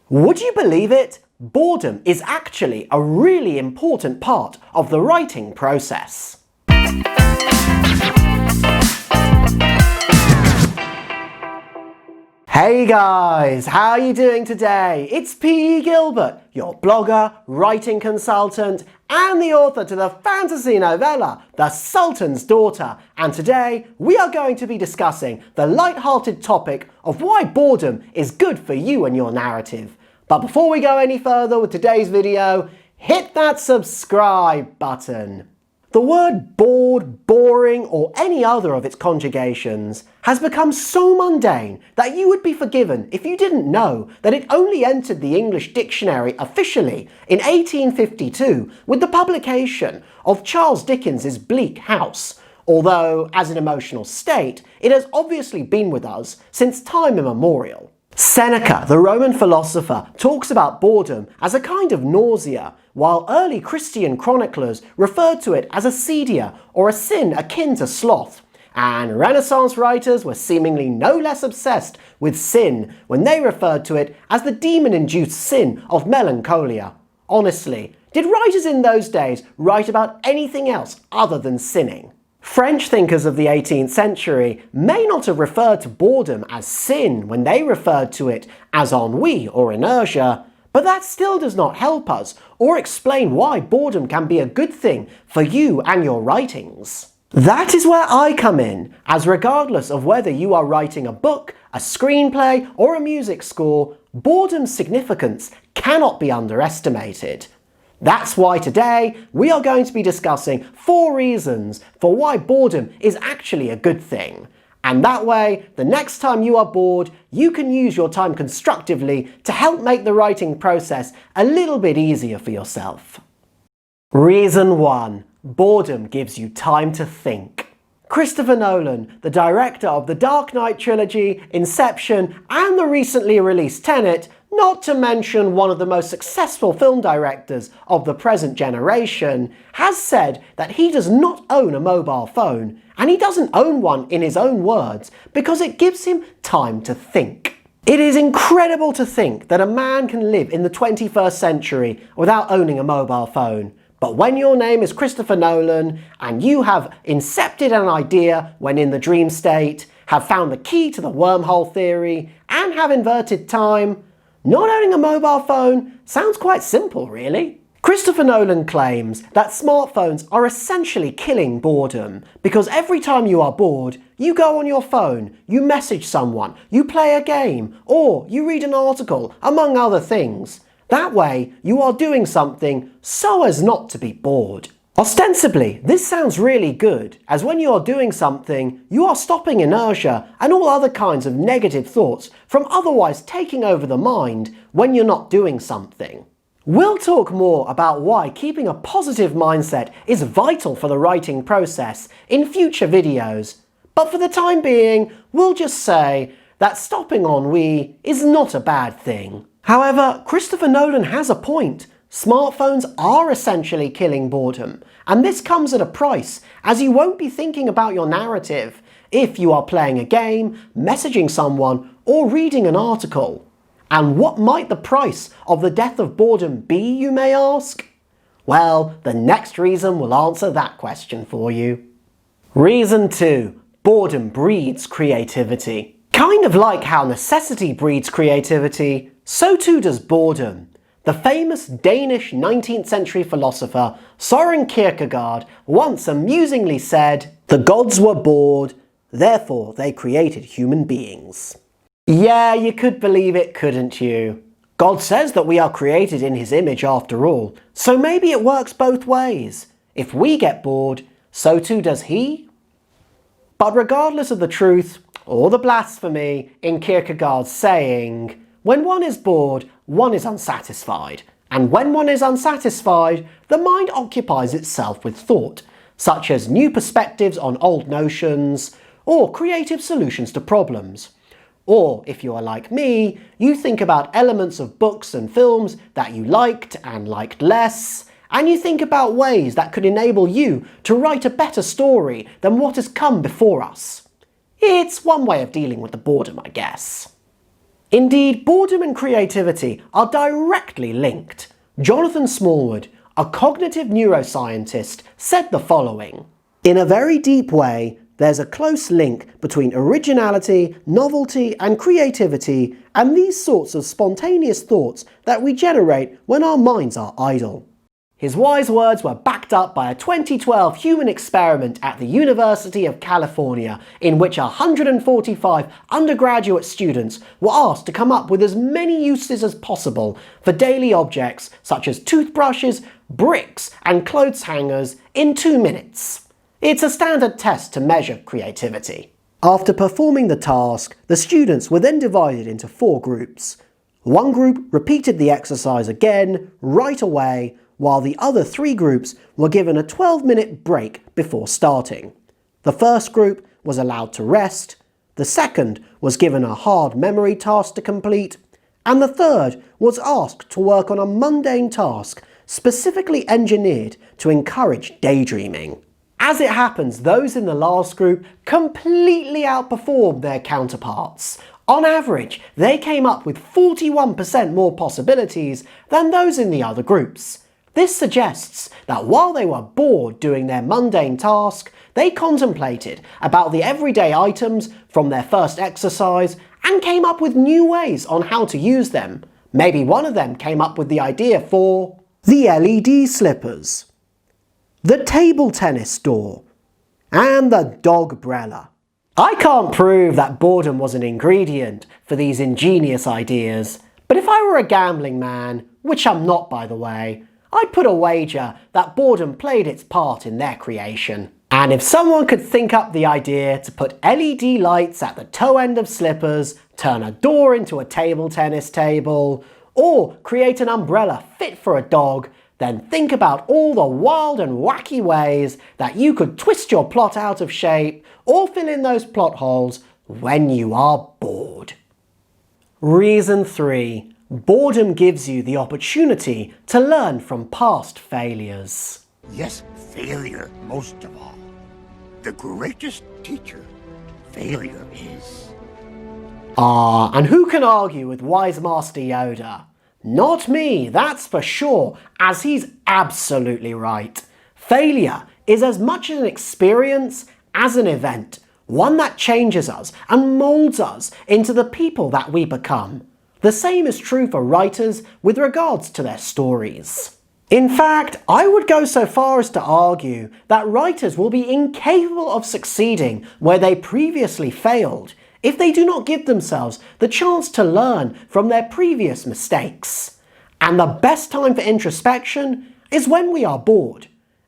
Would you believe it? Boredom is actually a really important part of the writing process. Hey guys, how are you doing today? It's Gilbert, your blogger, writing consultant, and the author to the fantasy novella, The Sultan's Daughter. And today, we are going to be discussing the light-hearted topic of why boredom is good for you and your narrative. But before we go any further with today's video, hit that subscribe button. The word bored, boring, or any other of its conjugations has become so mundane that you would be forgiven if you didn't know that it only entered the English dictionary officially in 1852 with the publication of Charles Dickens's Bleak House, although as an emotional state it has obviously been with us since time immemorial. Seneca, the Roman philosopher, talks about boredom as a kind of nausea, while early Christian chroniclers referred to it as a sedia, or a sin akin to sloth. And Renaissance writers were seemingly no less obsessed with sin when they referred to it as the demon-induced sin of melancholia. Honestly, did writers in those days write about anything else other than sinning? French thinkers of the 18th century may not have referred to boredom as sin when they referred to it as ennui or inertia, but that still does not help us or explain why boredom can be a good thing for you and your writings. That is where I come in, as regardless of whether you are writing a book, a screenplay, or a music score, boredom's significance cannot be underestimated. That's why today we are going to be discussing 4 reasons for why boredom is actually a good thing. And that way, the next time you are bored, you can use your time constructively to help make the writing process a little bit easier for yourself. Reason 1. Boredom gives you time to think. Christopher Nolan, the director of the Dark Knight trilogy, Inception, and the recently released Tenet, not to mention one of the most successful film directors of the present generation, has said that he does not own a mobile phone, and he doesn't own one in his own words because it gives him time to think. It is incredible to think that a man can live in the 21st century without owning a mobile phone. But when your name is Christopher Nolan and you have incepted an idea when in the dream state, have found the key to the wormhole theory, and have inverted time, not owning a mobile phone sounds quite simple, really. Christopher Nolan claims that smartphones are essentially killing boredom because every time you are bored, you go on your phone, you message someone, you play a game, or you read an article, among other things. That way, you are doing something so as not to be bored. Ostensibly, this sounds really good, as when you are doing something, you are stopping inertia and all other kinds of negative thoughts from otherwise taking over the mind when you're not doing something. We'll talk more about why keeping a positive mindset is vital for the writing process in future videos, but for the time being, we'll just say that stopping ennui is not a bad thing. However, Christopher Nolan has a point. Smartphones are essentially killing boredom, and this comes at a price, as you won't be thinking about your narrative if you are playing a game, messaging someone, or reading an article. And what might the price of the death of boredom be, you may ask? Well, the next reason will answer that question for you. Reason 2. Boredom breeds creativity. Kind of like how necessity breeds creativity, so too does boredom. The famous Danish 19th century philosopher Søren Kierkegaard once amusingly said, "The gods were bored, therefore they created human beings." Yeah, you could believe it, couldn't you? God says that we are created in his image after all, so maybe it works both ways. If we get bored, so too does he. But regardless of the truth, or the blasphemy in Kierkegaard's saying, when one is bored, one is unsatisfied. And when one is unsatisfied, the mind occupies itself with thought, such as new perspectives on old notions, or creative solutions to problems. Or, if you are like me, you think about elements of books and films that you liked and liked less, and you think about ways that could enable you to write a better story than what has come before us. It's one way of dealing with the boredom, I guess. Indeed, boredom and creativity are directly linked. Jonathan Smallwood, a cognitive neuroscientist, said the following: "In a very deep way, there's a close link between originality, novelty, and creativity, and these sorts of spontaneous thoughts that we generate when our minds are idle." His wise words were backed up by a 2012 human experiment at the University of California, in which 145 undergraduate students were asked to come up with as many uses as possible for daily objects such as toothbrushes, bricks, and clothes hangers in 2 minutes. It's a standard test to measure creativity. After performing the task, the students were then divided into 4 groups. One group repeated the exercise again, right away, while the other 3 groups were given a 12-minute break before starting. The first group was allowed to rest, the second was given a hard memory task to complete, and the third was asked to work on a mundane task specifically engineered to encourage daydreaming. As it happens, those in the last group completely outperformed their counterparts. On average, they came up with 41% more possibilities than those in the other groups. This suggests that while they were bored doing their mundane task, they contemplated about the everyday items from their first exercise and came up with new ways on how to use them. Maybe one of them came up with the idea for the LED slippers, the table tennis door, and the dog-brella. I can't prove that boredom was an ingredient for these ingenious ideas, but if I were a gambling man, which I'm not by the way, I'd put a wager that boredom played its part in their creation. And if someone could think up the idea to put LED lights at the toe end of slippers, turn a door into a table tennis table, or create an umbrella fit for a dog, then think about all the wild and wacky ways that you could twist your plot out of shape or fill in those plot holes when you are bored. Reason 3. Boredom gives you the opportunity to learn from past failures. Yes, failure most of all. The greatest teacher failure is. And who can argue with wise Master Yoda? Not me, that's for sure, as he's absolutely right. Failure is as much an experience as an event, one that changes us and molds us into the people that we become. The same is true for writers with regards to their stories. In fact, I would go so far as to argue that writers will be incapable of succeeding where they previously failed if they do not give themselves the chance to learn from their previous mistakes. And the best time for introspection is when we are bored,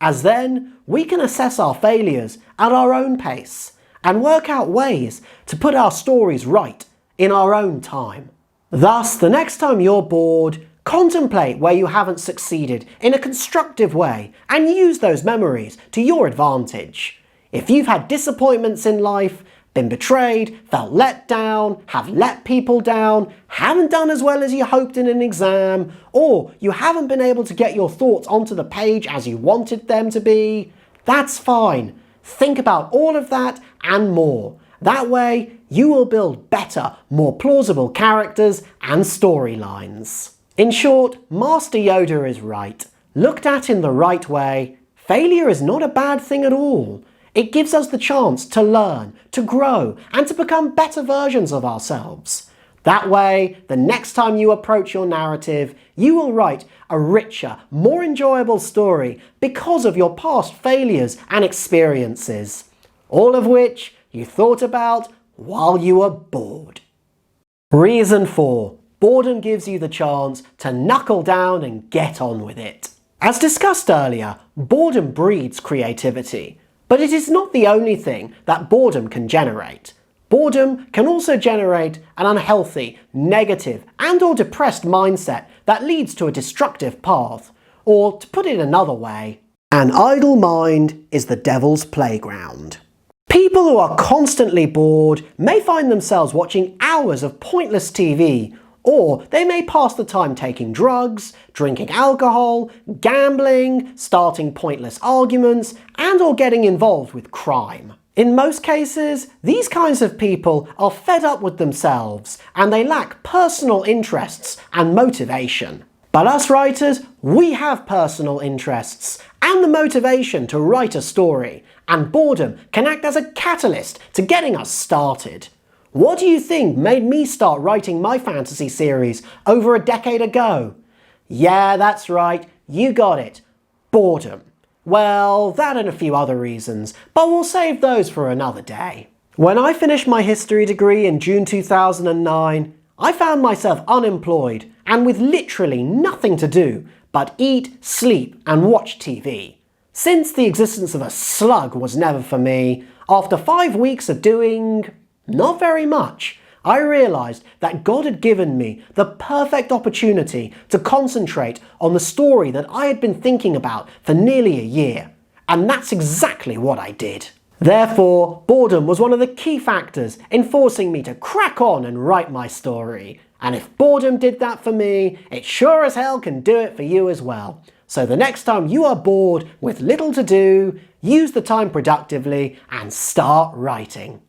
as then we can assess our failures at our own pace and work out ways to put our stories right in our own time. Thus, the next time you're bored, contemplate where you haven't succeeded in a constructive way and use those memories to your advantage. If you've had disappointments in life, been betrayed, felt let down, have let people down, haven't done as well as you hoped in an exam, or you haven't been able to get your thoughts onto the page as you wanted them to be, that's fine. Think about all of that and more. That way, you will build better, more plausible characters and storylines. In short, Master Yoda is right. Looked at in the right way, failure is not a bad thing at all. It gives us the chance to learn, to grow, and to become better versions of ourselves. That way, the next time you approach your narrative, you will write a richer, more enjoyable story because of your past failures and experiences, all of which you thought about while you were bored. Reason 4. Boredom gives you the chance to knuckle down and get on with it. As discussed earlier, boredom breeds creativity, but it is not the only thing that boredom can generate. Boredom can also generate an unhealthy, negative, and/or depressed mindset that leads to a destructive path. Or, to put it another way, an idle mind is the devil's playground. People who are constantly bored may find themselves watching hours of pointless TV, or they may pass the time taking drugs, drinking alcohol, gambling, starting pointless arguments, and/or getting involved with crime. In most cases, these kinds of people are fed up with themselves and they lack personal interests and motivation. But us writers, we have personal interests and the motivation to write a story, and boredom can act as a catalyst to getting us started. What do you think made me start writing my fantasy series over a decade ago? Yeah, that's right, you got it. Boredom. Well, that and a few other reasons, but we'll save those for another day. When I finished my history degree in June 2009, I found myself unemployed and with literally nothing to do but eat, sleep and watch TV. Since the existence of a slug was never for me, after 5 weeks of doing not very much, I realised that God had given me the perfect opportunity to concentrate on the story that I had been thinking about for nearly a year. And that's exactly what I did. Therefore, boredom was one of the key factors in forcing me to crack on and write my story. And if boredom did that for me, it sure as hell can do it for you as well. So the next time you are bored with little to do, use the time productively and start writing.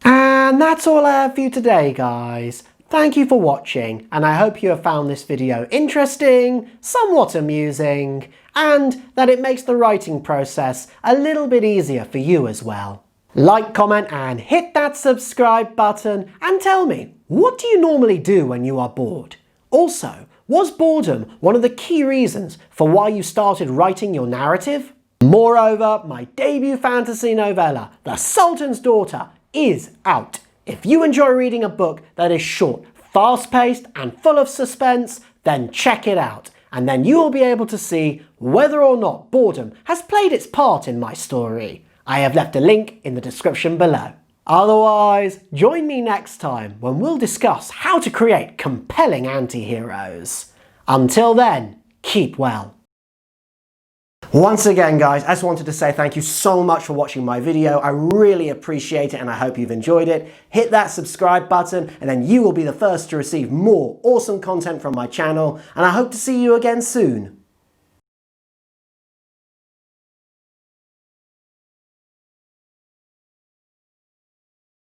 And that's all I have for you today, guys. Thank you for watching, and I hope you have found this video interesting, somewhat amusing, and that it makes the writing process a little bit easier for you as well. Like, comment, and hit that subscribe button, and tell me, what do you normally do when you are bored? Also, was boredom one of the key reasons for why you started writing your narrative? Moreover, my debut fantasy novella, The Sultan's Daughter, is out. If you enjoy reading a book that is short, fast-paced and full of suspense, then check it out, and then you will be able to see whether or not boredom has played its part in my story. I have left a link in the description below. Otherwise, join me next time when we'll discuss how to create compelling anti-heroes. Until then, keep well. Once again, guys, I just wanted to say thank you so much for watching my video. I really appreciate it and I hope you've enjoyed it. Hit that subscribe button and then you will be the first to receive more awesome content from my channel, and I hope to see you again soon.